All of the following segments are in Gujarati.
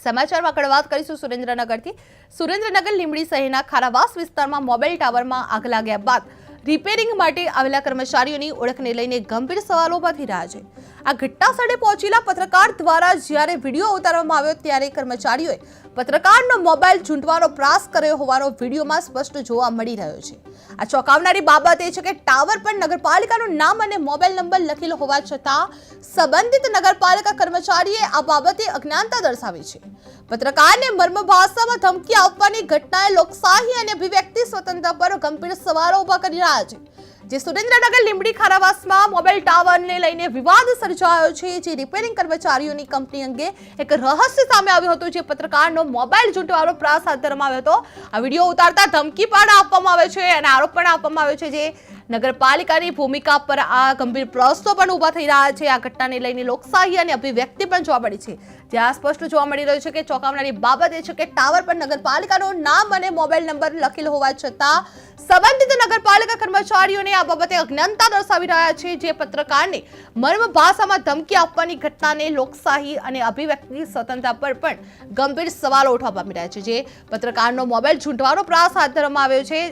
સમાચારમાં આગળ વાત કરીશું સુરેન્દ્રનગરથી। સુરેન્દ્રનગર લીંબડી શહેરના ખારાવાસ વિસ્તારમાં મોબાઈલ ટાવરમાં આગ લાગ્યા બાદ રિપેરિંગ માટે આવેલા કર્મચારીઓની ઓળખને લઈને ગંભીર સવાલો ઊભા થઈ રહ્યા છે। આ ઘટના સ્થળે પહોંચેલા પત્રકાર દ્વારા જ્યારે વિડીયો ઉતારવામાં આવ્યો ત્યારે કર્મચારીઓએ પત્રકારનો મોબાઈલ ઝૂંટવાનો પ્રયાસ કર્યો હોવાનો વિડીયોમાં સ્પષ્ટ જોવા મળી રહ્યો છે। આ ચોંકાવનારી બાબત એ છે કે ટાવર પર નગરપાલિકાનું નામ અને મોબાઈલ નંબર લખેલો હોવા છતાં સંબંધિત નગરપાલિકા કર્મચારીએ આ બાબતે અજ્ઞાનતા દર્શાવી છે। પત્રકારને મર્મ ભાષામાં ધમકી આપવાની ઘટનાએ લોકશાહી અને અભિવ્યક્તિ સ્વતંત્રતા પર ગંભીર સવાલો ઊભા કરી રહ્યા છે। જે સુરેન્દ્રનગર લીંબડી ખારાવાસમાં મોબાઈલ ટાવરને લઈને વિવાદ સર્જાયો છે। જે રિપેરિંગ કર્મચારીઓની કંપની અંગે એક રહસ્ય સામે આવ્યું હતું। જે પત્રકારનો મોબાઈલ ઝૂંટવાનો પ્રયાસ હાથ ધરવામાં આવ્યો હતો। આ વિડીયો ઉતારતા ધમકી પણ આપવામાં આવે છે અને આરોપ પણ આપવામાં આવ્યો છે। જે નગરપાલિકાની ભૂમિકા પર આ ગંભીર પ્રશ્નો પણ ઊભા થઈ રહ્યા છે। આ ઘટનાને લઈને લોકશાહી અને અભિવ્યક્તિ પણ જોવા મળી છે। જ્યાં સ્પષ્ટ જોવા મળી રહ્યું છે કે ચોંકાવનારી બાબત એ છે કે ટાવર પર નગરપાલિકાનું નામ અને મોબાઈલ નંબર લખેલો હોવા છતાં સંબંધિત નગરપાલિકા કર્મચારીઓને આ બાબતે અજ્ઞાનતા દર્શાવી રહ્યા છે। જે પત્રકારને મર્મ ભાષામાં ધમકી આપવાની ઘટનાને લોકશાહી અને અભિવ્યક્તિ સ્વતંત્રતા પર પણ ગંભીર સવાલો ઉઠવા પામી રહ્યા છે। જે પત્રકારનો મોબાઈલ ઝૂંટવાનો પ્રયાસ હાથ ધરવામાં આવ્યો છે।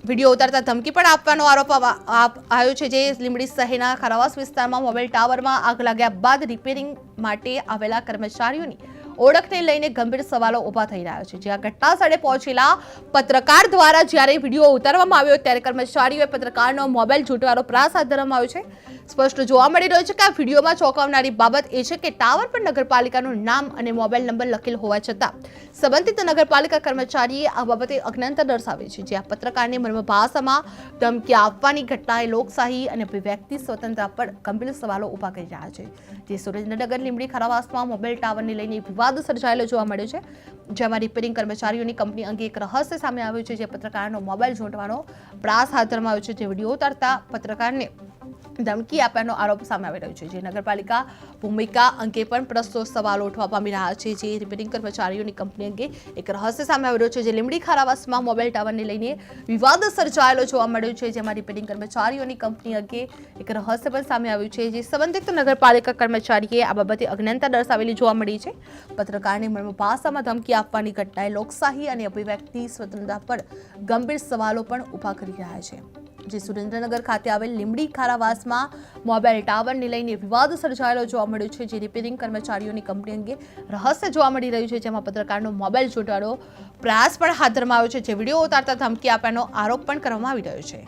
વિડીયો ઉતારતા ધમકી પણ આપવાનો આરોપ આવ્યો છે। જે લીંબડી શહેરના ખારાવાસ વિસ્તારમાં મોબાઈલ ટાવરમાં આગ લાગ્યા બાદ રિપેરિંગ માટે આવેલા કર્મચારીઓની ઓળખને લઈને ગંભીર સવાલો ઊભા થઈ રહ્યા છે। જ્યાં ઘટના સ્થળે પહોંચેલા પત્રકાર દ્વારા જ્યારે વિડીયો ઉતારવામાં આવ્યો ત્યારે કર્મચારીઓએ પત્રકારનો મોબાઈલ ઝૂંટવાનો પ્રયાસ હાથ ધરવામાં આવ્યો છે। સ્પષ્ટ જોવા મળી રહ્યું છે કે આ વિડીયોમાં ચોંકાવનારી બાબત એ છે કે ટાવર પર નગરપાલિકાનું નામ અને મોબાઈલ નંબર લખેલ હોવા છતાં સંબંધિત નગરપાલિકા કર્મચારીએ આ બાબતે અજ્ઞાનતા દર્શાવી છે। જ્યાં પત્રકારને મર્મ ભાષામાં ધમકી આપવાની ઘટનાએ લોકશાહી અને અભિવ્યક્તિ સ્વતંત્રતા પર ગંભીર સવાલો ઊભા કરી રહ્યા છે। જે સુરેન્દ્રનગર લીંબડી ખારાવાસમાં મોબાઈલ ટાવરને લઈને વિવાદ સર્જાયેલો જોવા મળ્યો છે। જેમાં રિપેરિંગ કર્મચારીઓની કંપની અંગે એક રહસ્ય સામે આવ્યું છે। જે પત્રકારનો મોબાઈલ ઝૂંટવાનો પ્રયાસ હાથ ધરવામાં આવ્યો છે। જે વિડીયો ઉતારતા પત્રકારને ધમકી આપવાનો આરોપ સામે આવી રહ્યો છે। જે નગરપાલિકા ભૂમિકા અંગે પણ પ્રશ્નો સવાલો ઉઠવા પામી રહ્યા છે। જે રિપેરિંગ કર્મચારીઓની કંપની અંગે એક રહસ્ય સામે આવી રહ્યો છે। જે લીંબડી ખારાવાસમાં મોબાઈલ ટાવરને લઈને વિવાદ સર્જાયેલો જોવા મળ્યો છે। જેમાં રિપેરિંગ કર્મચારીઓની કંપની અંગે એક રહસ્ય પણ સામે આવ્યું છે। જે સંબંધિત નગરપાલિકા કર્મચારીએ આ બાબતે અજ્ઞાનતા દર્શાવેલી જોવા મળી છે। પત્રકારને મર્મ ભાષામાં ધમકી આપવાની ઘટનાએ લોકશાહી અને અભિવ્યક્તિ સ્વતંત્રતા પર ગંભીર સવાલો પણ ઊભા કરી રહ્યા છે। જે સુરેન્દ્રનગર ખાતે આવેલ લીંબડી ખારાવાસમાં મોબાઈલ ટાવરને લઈને વિવાદ સર્જાયેલો જોવા મળ્યો છે। જે રિપેરિંગ કર્મચારીઓની કંપની અંગે રહસ્ય જોવા મળી રહ્યું છે। જેમાં પત્રકારનો મોબાઈલ ઝૂંટવાનો પ્રયાસ પણ હાથ ધરવામાં આવ્યો છે। જે વિડીયો ઉતારતા ધમકી આપવાનો આરોપ પણ કરવામાં આવી રહ્યો છે।